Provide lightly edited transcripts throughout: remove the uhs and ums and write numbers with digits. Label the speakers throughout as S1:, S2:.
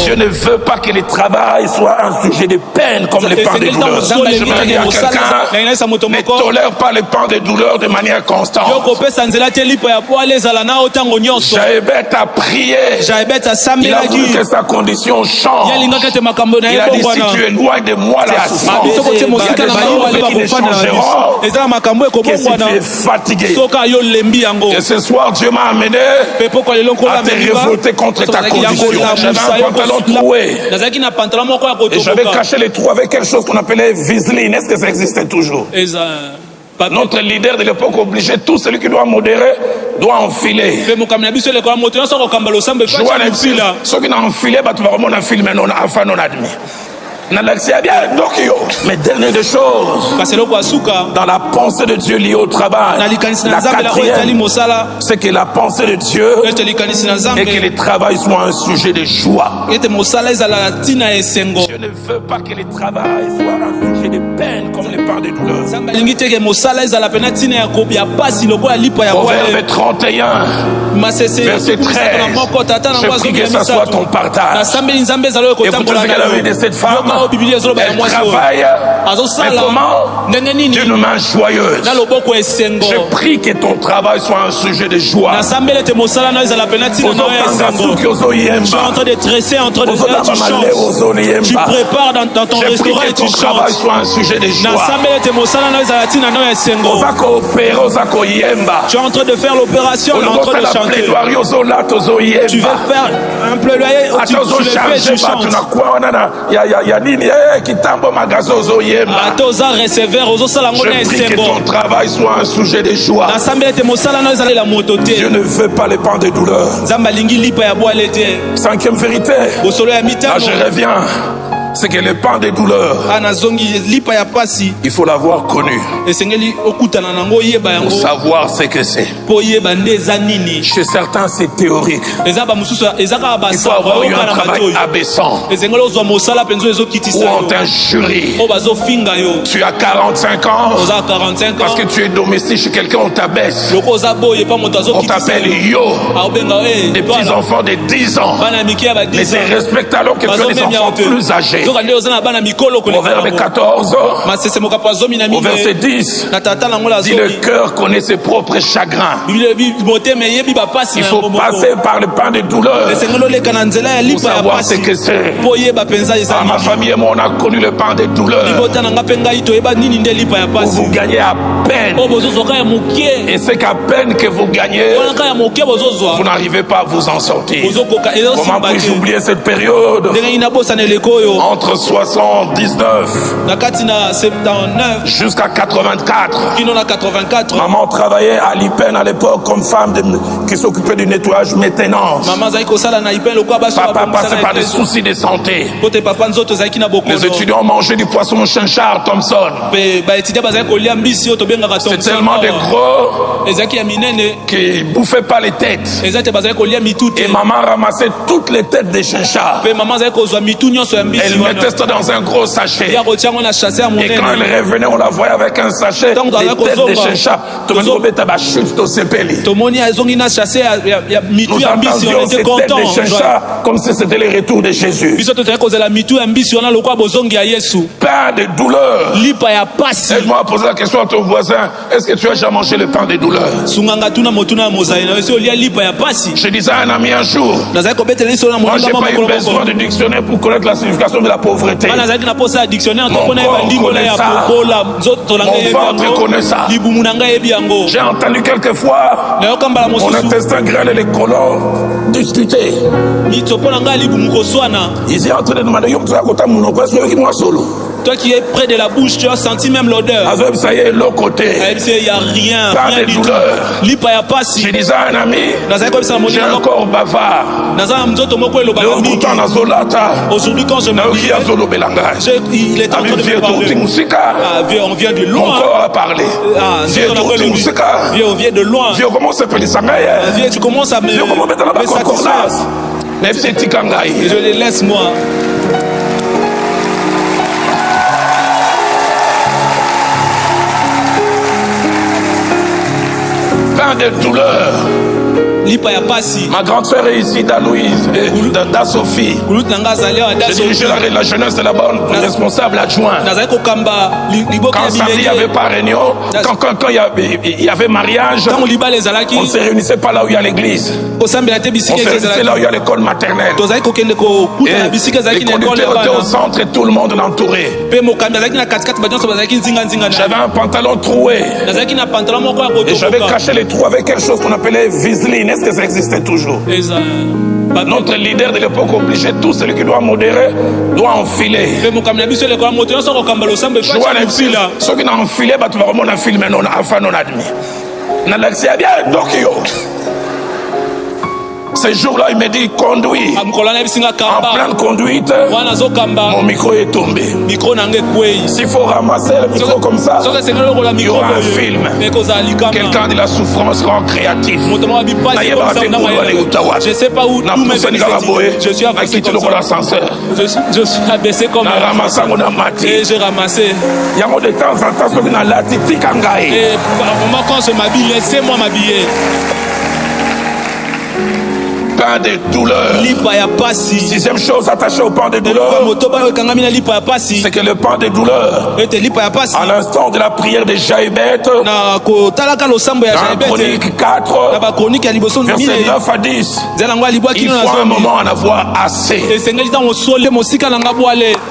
S1: Je ne veux pas que le travail soit un sujet de peine comme le pain des douleurs. Je me dis à quelqu'un, ne tolère pas le pain des douleurs de manière constante. Jaébet a prié. Il a voulu que sa condition change. Il a dit, si tu es loin de moi la souffrance, il y a des choses qui ne changeront que si tu es fatigué. Et ce soir, Dieu m'a amené à te révolter contre ta condition. J'avais un pantalon troué. Et j'avais caché les trous avec quelque chose qu'on appelait Viseline. Est-ce que ça existait toujours? Notre leader de l'époque obligeait tout celui qui doit modérer doit enfiler. Je vois ceux qui n'ont enfilé, tu vas remonter un film enfin non admis. Mais dernière des choses, dans la pensée de Dieu liée au travail, la quatrième, c'est que la pensée de Dieu est que le travail soit un sujet de joie. Je ne veux pas que le travail soit un sujet de peine comme le pain de douleur. Proverbe 31, verset 13. Je prie que ça soit ton partage. Et vous trouvez que la vie de cette femme, elle travaille, mais comment? D'une main joyeuse. Je prie que ton travail soit un sujet de joie.
S2: Je suis en train de tresser, en train de faire du chant. Tu prépares dans ton restaurant et tu chantes.
S1: Que ton travail soit un sujet de joie.
S2: Tu es en train de faire l'opération, en train de chanter. Tu veux faire un plaidoyer, tu le fais, tu chantes.
S1: Je prie que ton travail soit un sujet de joie. Je ne veux pas les pains de douleur. Cinquième vérité, là je reviens, c'est que le pain des douleurs, il faut l'avoir connu pour savoir ce que c'est. Chez certains c'est théorique. Il faut avoir eu un travail abaissant ou on t'injurie. Tu as 45 ans parce que tu es domestique chez quelqu'un, on t'abaisse, on t'appelle yo. Des petits enfants de 10 ans, mais c'est respecté alors que tu as des enfants plus âgés. Proverbe 14 au verset 10 dit le cœur connaît ses propres chagrins. Il faut passer par le pain de douleur pour savoir ce que c'est. Ma famille et moi on a connu le pain de douleur où vous gagnez à peine, et c'est qu'à peine que vous gagnez vous n'arrivez pas à vous en sortir. Comment puis-je oublier cette période entre 79 jusqu'à 84. Maman travaillait à l'IPEN à l'époque comme femme qui s'occupait du nettoyage maintenance. Papa passait par des soucis de santé. Les étudiants mangeaient du poisson Chinchard Thompson. C'est tellement de gros qu'ils ne bouffaient pas les têtes. Et maman ramassait toutes les têtes des Chinchard. Elle mettait ça dans un gros sachet. Et quand elle revenait, on la voyait avec un sachet. Les têtes des Chinchard. Nous entendions ces têtes des Chinchard comme si c'était le retour de Jésus. Pain de douleur. Aide-moi à poser la question à ton voisin. Est-ce que tu as déjà mangé le pain de douleur? Je disais à un ami un jour, moi j'ai pas eu besoin de dictionnaire pour connaître la signification de la pauvreté. Mon corps connaît ça. Mon ventre connaît ça. J'ai entendu quelquefois mon intestin grêle et les colons discuter. Ils étaient en train de demander
S2: toi qui es près de la bouche, tu as senti même l'odeur.
S1: Ça y est, l'autre côté.
S2: Il n'y a rien.
S1: Pas de douleur. Je disais à un ami, j'ai un corps bavard.
S2: Aujourd'hui, quand je me dis, il est en train de me parler. On vient de loin.
S1: Mon corps a paré.
S2: Vieux, on vient de loin.
S1: Vieux, comment s'appelle ça?
S2: Vieux, tu commences à me satisfaire. Je les laisse, moi.
S1: De douleur. lipa ya pasi.
S2: Ma grande sœur est ici, Louise, Da Sophie. J'ai dirigé la jeunesse de la bonne responsable adjoint. Quand samedi il n'y avait pas réunion, quand il y avait mariage, on ne se réunissait pas là où il y a l'église. On se réunissait là où il y a l'école maternelle. Les conducteurs étaient au centre et tout le monde l'entourait. J'avais un pantalon troué. Et j'avais caché les trous avec quelque chose qu'on appelait viseline. Est-ce que ça existait toujours? Notre leader de l'époque obligeait tout celui qui doit modérer doit enfiler. Je vois les fils. Ceux qui n'ont enfilé, tu vas remonter un film non admis. N'alaxé bien Tokyo. Ce jour-là, il me dit conduis. En pleine conduite, mon micro est tombé. S'il faut ramasser le micro comme ça, il y aura un film. Quelqu'un de la souffrance rend créatif.
S1: Je ne sais pas où me
S2: je suis avancé comme ça.
S1: Je suis abaissé comme et j'ai ramassé.
S2: Il y a de temps en temps, ceux qui n'ont la titi kangaï.
S1: Et quand je m'habille, laissez-moi m'habiller.
S2: Pain de douleur. Sixième chose attachée au pain de douleur, c'est que le pain de douleur, à l'instant de la prière de Jaïbet, dans Chronique 4, verset 9 à 10, il faut un moment en avoir assez.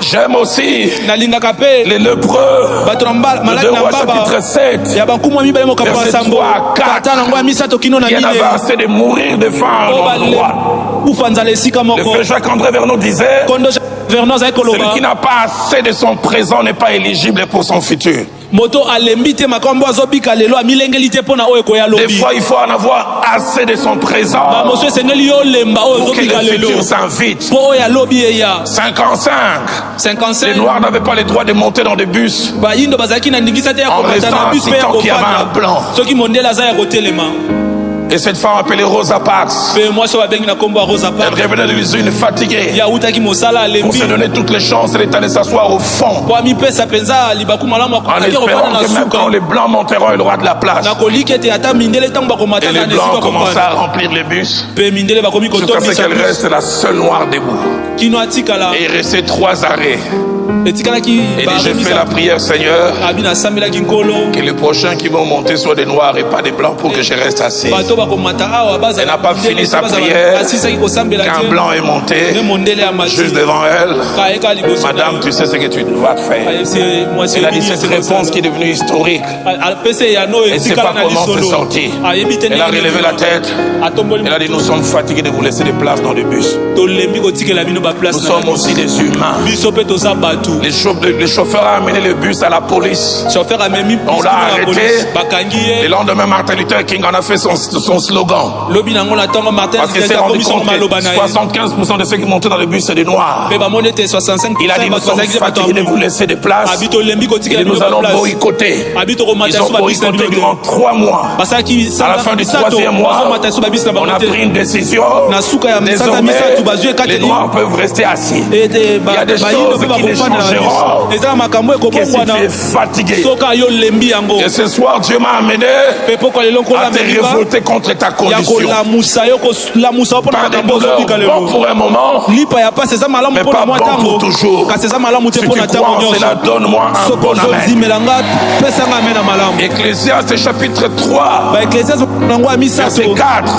S2: J'aime aussi les lépreux, le 2 Rois chapitre 7, verset 3 à 4, qui en avait assez de mourir de faim. Le frère Jacques-André Vernon disait, celui qui n'a pas assez de son présent n'est pas éligible pour son futur. Des fois, il faut en avoir assez de son présent pour que le futur s'invite. 55. Les Noirs n'avaient pas le droit de monter dans des bus en restant assis tant qu'il y avait un blanc. Et cette femme appelée Rosa Parks, elle revenait de l'usine fatiguée pour se donner toutes les chances. Elle est allée s'asseoir au fond en espérant que même quand les blancs monteront, elle aura de la place. Et les blancs commencent à remplir les bus jusqu'à ce qu'elle reste la seule noire debout. Et il restait 3 arrêts. Et j'ai fait la prière, Seigneur, que les prochains qui vont monter soient des noirs et pas des blancs pour que je reste assis. Elle n'a pas fini sa prière qu'un blanc est monté juste devant elle. Madame, tu sais ce que tu dois faire. Elle a dit cette réponse qui est devenue historique. Elle ne sait pas comment se sortir. Elle a relevé la tête. Elle a dit, nous sommes fatigués de vous laisser des places dans le bus. Nous sommes aussi des humains. Le chauffeur a amené le bus à la police. On l'a arrêté. Le lendemain, Martin Luther King en a fait son slogan. Parce qu'il s'est rendu compte que 75% de ceux qui montaient dans le bus, c'est des noirs. Il a dit, nous sommes fatigués de vous laisser des places et nous allons boycotter. Ils ont boycotté durant 3 mois. À la fin du 3e mois, on a pris une décision. Désormais, les noirs peuvent rester assis. Il y a des choses qui ne changeront que si tu es fatigué. Et ce soir, Dieu m'a amené à te révolter contre ta condition. Pas de douleur, bon pour un moment, mais pas bon pour toujours. Si tu crois en cela, donne-moi un bon amen. Ecclésiaste chapitre 3, verset 4.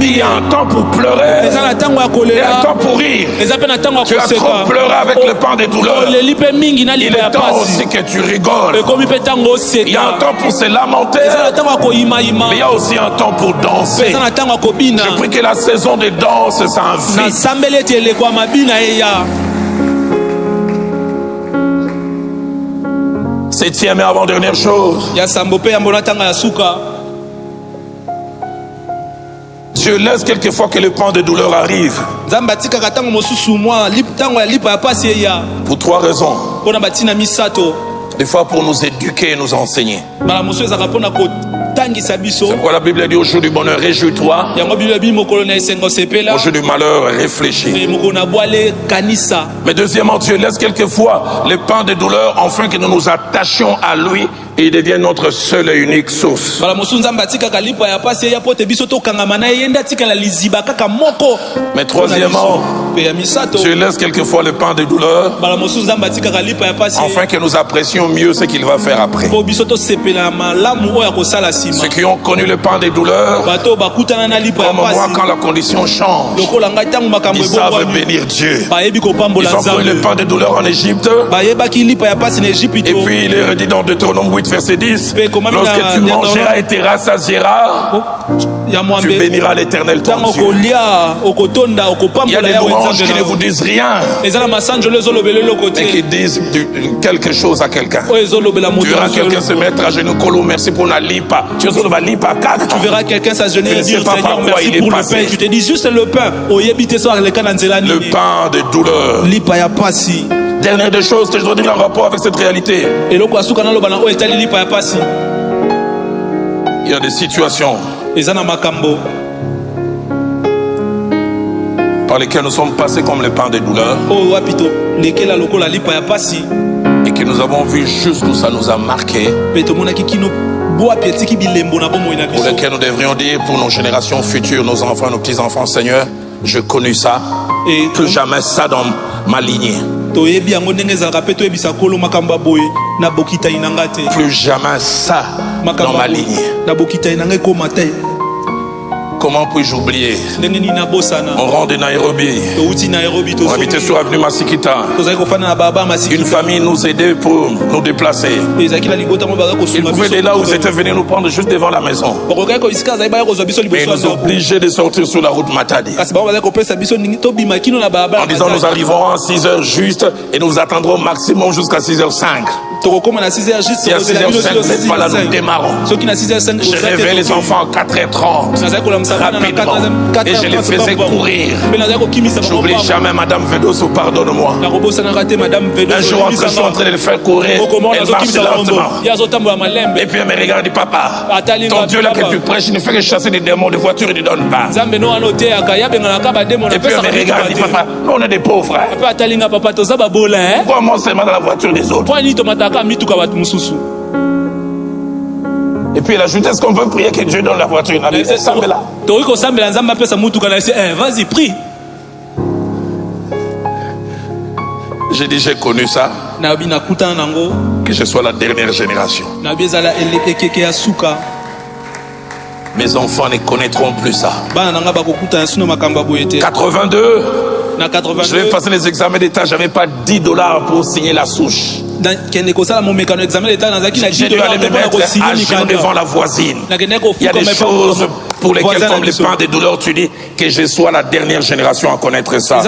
S2: Il y a un temps pour pleurer et un temps pour rire. Tu as trop pleuré avec le pain des douleurs. Il est temps aussi que tu rigoles. Il y a un temps pour se lamenter, mais il y a aussi un temps pour danser. Je prie que la saison de danse s'invite. 7e et avant-dernière chose, Dieu laisse quelquefois que le pain de douleur arrive pour 3 raisons. Des fois pour nous éduquer et nous enseigner. C'est pourquoi la Bible dit au jour du bonheur, réjouis-toi. Au jour du malheur, réfléchis. Mais deuxièmement, Dieu laisse quelquefois les pains de douleur afin que nous nous attachions à lui et il devient notre seule et unique source. Mais troisièmement, Dieu laisse quelquefois le pain de douleur afin que nous apprécions mieux ce qu'il va faire après. Ceux qui ont connu le pain des douleurs, comme moi, quand la condition change, ils savent bénir Dieu. Ils ont connu le pain des douleurs en Égypte. Et puis il est redit dans Deutéronome 8 verset 10, lorsque tu mangeras et te rassasieras, tu béniras l'Éternel ton Dieu. Il y a des louanges qui ne vous disent rien, mais qui disent quelque chose à quelqu'un. Tu verras quelqu'un se mettre à genoux, Kolo, merci pour la lipa. Tu
S1: verras quelqu'un s'agenouiller et dire Seigneur, merci pour le pain. Tu te dis juste le pain.
S2: Le pain de douleur. Dernière des choses que je dois dire en rapport avec cette réalité. Il y a des situations par lesquelles nous sommes passés comme le pain de douleur et que nous avons vu jusqu'où ça nous a marqué, pour lesquels nous devrions dire pour nos générations futures, nos enfants, nos petits-enfants, Seigneur, je connais ça, et plus jamais ça dans ma lignée. Plus jamais ça dans ma lignée. Comment puis-je oublier? On rentre de Nairobi. On habitait sur avenue Masikita. Une famille nous aidait pour nous déplacer. Ils pouvaient de là où ils étaient venus nous prendre juste devant la maison. Mais ils nous obligeaient de sortir sur la route Matadi. En disant nous arriverons à 6h juste et nous attendrons au maximum jusqu'à 6h05. Si à 6h05 vous n'êtes pas là, nous démarrons. Je réveillais les enfants à 4h30. Rapidement, et je les faisais courir. J'oublie jamais Madame Vedoso, pardonne-moi. Un jour, je suis en train de les faire courir. Elle marche lentement. Et puis elle me regarde et dit papa, ton Dieu là que tu prêches, il ne fait que chasser des démons de voiture, il ne donne pas. Et puis elle me regarde et dit papa, nous on est des pauvres. Pourquoi moi seulement dans la voiture des autres? Et puis elle ajoute, est-ce qu'on veut prier que Dieu donne la voiture?
S1: Vas-y, prie.
S2: J'ai dit, j'ai connu ça. Que je sois la dernière génération. Mes enfants ne connaîtront plus ça. 82. Je vais passer les examens d'État, j'avais pas $10 pour signer la souche. J'ai dû aller me mettre à genoux devant la voisine. Il y a des choses pour lesquelles, comme les pains de douleur, tu dis que je sois la dernière génération à connaître ça.